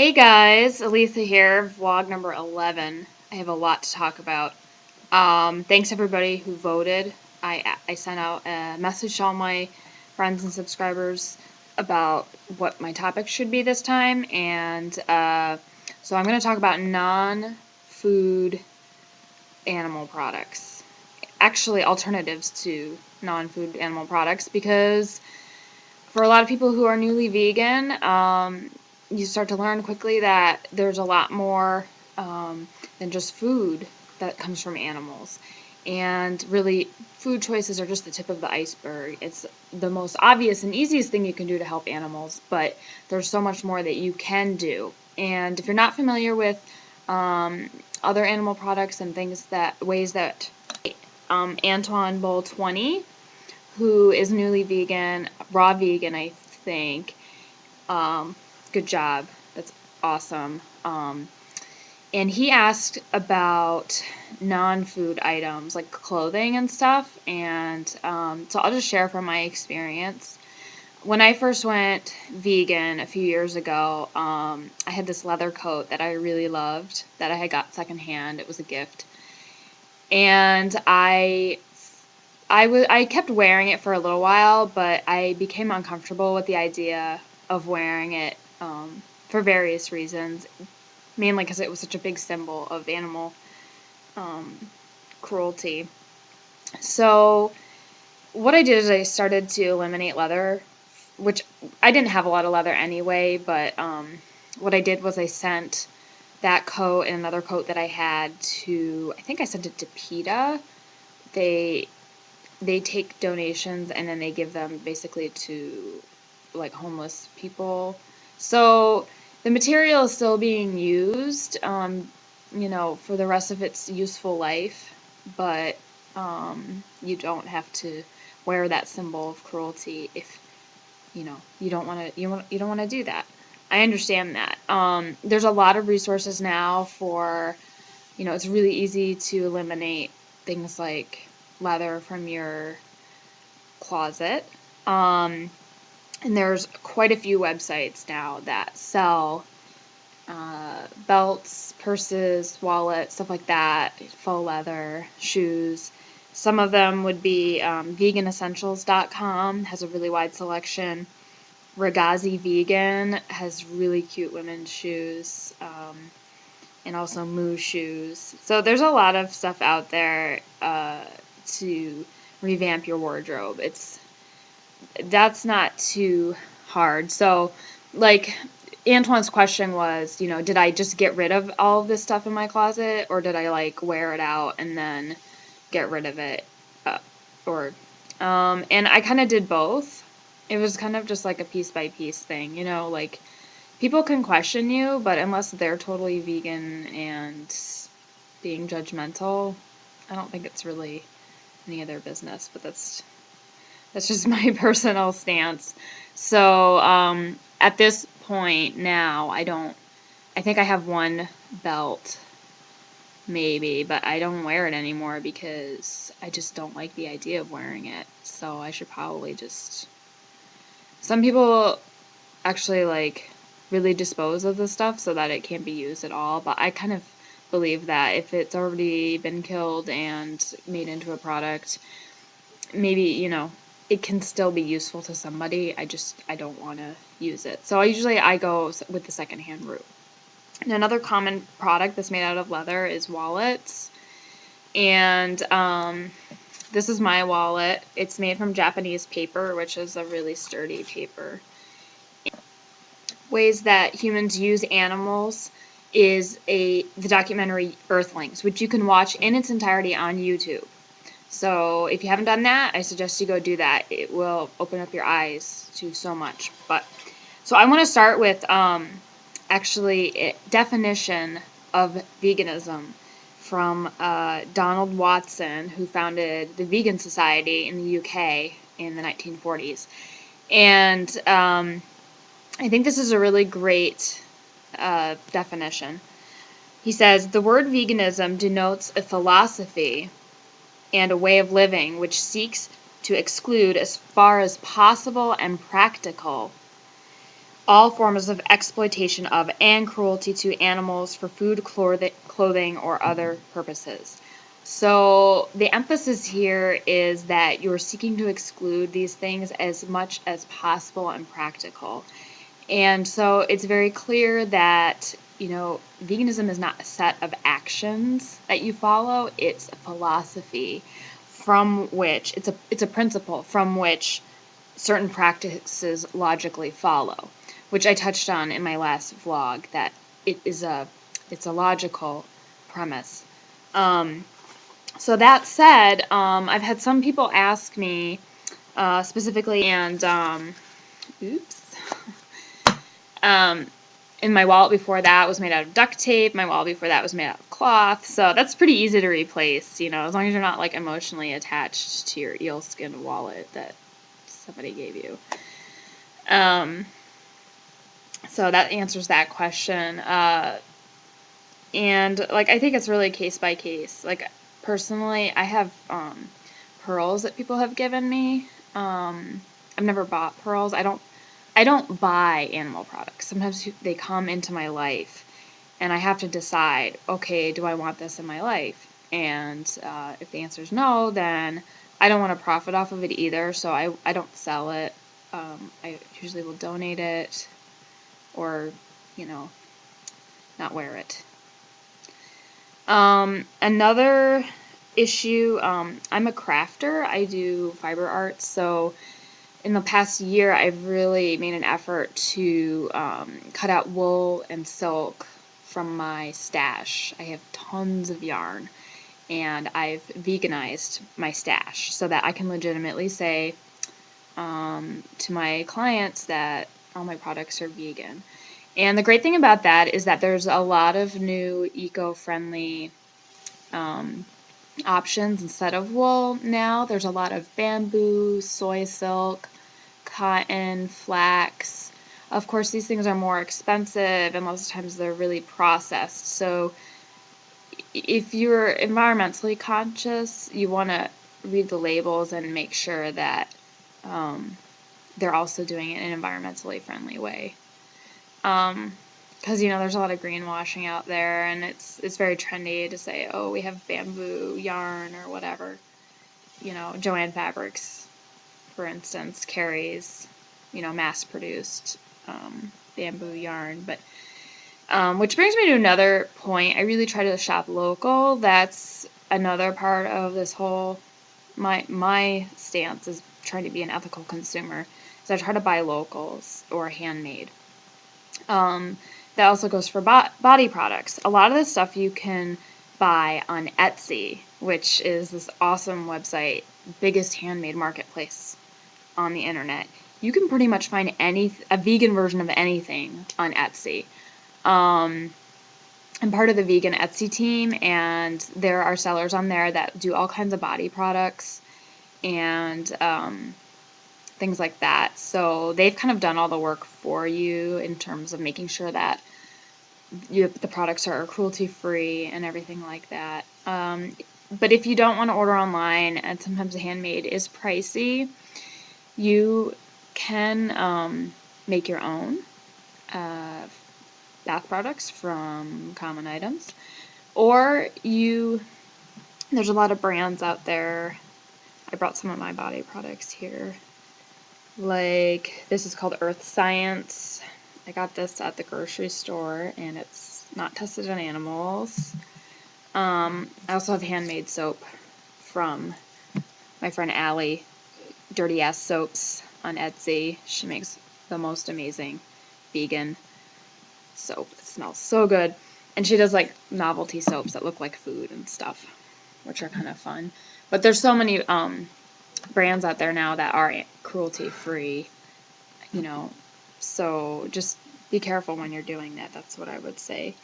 Hey guys, Aletha here, vlog number 11. I have a lot to talk about. Thanks everybody who voted. I sent out a message to all my friends and subscribers about what my topic should be this time, and so I'm going to talk about non-food animal products. Actually, alternatives to non-food animal products, because for a lot of people who are newly vegan, you start to learn quickly that there's a lot more than just food that comes from animals. And really, food choices are just the tip of the iceberg. It's the most obvious and easiest thing you can do to help animals, but there's so much more that you can do. And if you're not familiar with other animal products and ways that Antoine Bowl 20, who is newly vegan, raw vegan, I think. Good job. That's awesome. And he asked about non-food items like clothing and stuff, and so I'll just share from my experience. When I first went vegan a few years ago, I had this leather coat that I really loved that I had got secondhand. It was a gift. And I kept wearing it for a little while, but I became uncomfortable with the idea of wearing it for various reasons, mainly because it was such a big symbol of animal cruelty. So what I did is I started to eliminate leather, which I didn't have a lot of leather anyway, but what I did was I sent that coat and another coat that I had I think I sent it to PETA. They take donations and then they give them basically to like homeless people. So the material is still being used, for the rest of its useful life, but you don't have to wear that symbol of cruelty if you don't want to do that. I understand that. There's a lot of resources now for, it's really easy to eliminate things like leather from your closet. And there's quite a few websites now that sell belts, purses, wallets, stuff like that, faux leather, shoes. Some of them would be veganessentials.com, has a really wide selection. Ragazzivegan has really cute women's shoes, and also mooshoes. So there's a lot of stuff out there to revamp your wardrobe. That's not too hard. So, like, Antoine's question was, did I just get rid of all of this stuff in my closet, or did I wear it out and then get rid of it? And I kind of did both. It was kind of just like a piece by piece thing, people can question you, but unless they're totally vegan and being judgmental, I don't think it's really any of their business, but that's just my personal stance. So, at this point now, I think I have one belt, maybe, but I don't wear it anymore because I just don't like the idea of wearing it. So I should probably some people actually really dispose of the stuff so that it can't be used at all, but I kind of believe that if it's already been killed and made into a product, maybe, it can still be useful to somebody. I don't want to use it. So I go with the secondhand route. And another common product that's made out of leather is wallets. And this is my wallet. It's made from Japanese paper, which is a really sturdy paper. Ways that humans use animals is the documentary Earthlings, which you can watch in its entirety on YouTube. So if you haven't done that, I suggest you go do that. It will open up your eyes to so much. So I want to start with a definition of veganism from Donald Watson, who founded the Vegan Society in the UK in the 1940s. And I think this is a really great definition. He says, the word veganism denotes a philosophy and a way of living which seeks to exclude as far as possible and practical all forms of exploitation of and cruelty to animals for food, clothing, or other purposes. So the emphasis here is that you're seeking to exclude these things as much as possible and practical. And so it's very clear that, veganism is not a set of actions that you follow, it's a philosophy from which, it's a principle from which certain practices logically follow, which I touched on in my last vlog, that it's a logical premise. So that said, I've had some people ask me specifically, and in my wallet before that was made out of duct tape. My wallet before that was made out of cloth. So that's pretty easy to replace, as long as you're not like emotionally attached to your eel skin wallet that somebody gave you. So that answers that question. And like, I think it's really case by case. Like, personally, I have pearls that people have given me. I've never bought pearls. I don't buy animal products. Sometimes they come into my life, and I have to decide, okay, do I want this in my life? And if the answer is no, then I don't want to profit off of it either, so I don't sell it. I usually will donate it or, not wear it. Another issue, I'm a crafter. I do fiber arts, so in the past year, I've really made an effort to cut out wool and silk from my stash. I have tons of yarn, and I've veganized my stash so that I can legitimately say to my clients that all my products are vegan. And the great thing about that is that there's a lot of new eco-friendly options instead of wool now. There's a lot of bamboo, soy silk, cotton, flax. Of course, these things are more expensive, and most of the times they're really processed. So if you're environmentally conscious, you want to read the labels and make sure that they're also doing it in an environmentally friendly way. Because, there's a lot of greenwashing out there, and it's very trendy to say, oh, we have bamboo yarn or whatever. Joanne Fabrics, for instance, carries, mass-produced bamboo yarn. But which brings me to another point. I really try to shop local. That's another part of this whole, my stance is trying to be an ethical consumer. So I try to buy locals or handmade. That also goes for body products. A lot of this stuff you can buy on Etsy, which is this awesome website, biggest handmade marketplace on the internet. You can pretty much find a vegan version of anything on Etsy. I'm part of the vegan Etsy team, and there are sellers on there that do all kinds of body products and things like that. So they've kind of done all the work for you in terms of making sure that the products are cruelty-free and everything like that. But if you don't want to order online, and sometimes the handmade is pricey, you can make your own bath products from common items. Or there's a lot of brands out there. I brought some of my body products here. Like, this is called Earth Science. I got this at the grocery store, and it's not tested on animals. I also have handmade soap from my friend Allie, DirtyAssSoaps on Etsy. She makes the most amazing vegan soap. It smells so good. And she does like novelty soaps that look like food and stuff, which are kind of fun. But there's so many brands out there now that are cruelty-free, so just be careful when you're doing that. That's what I would say.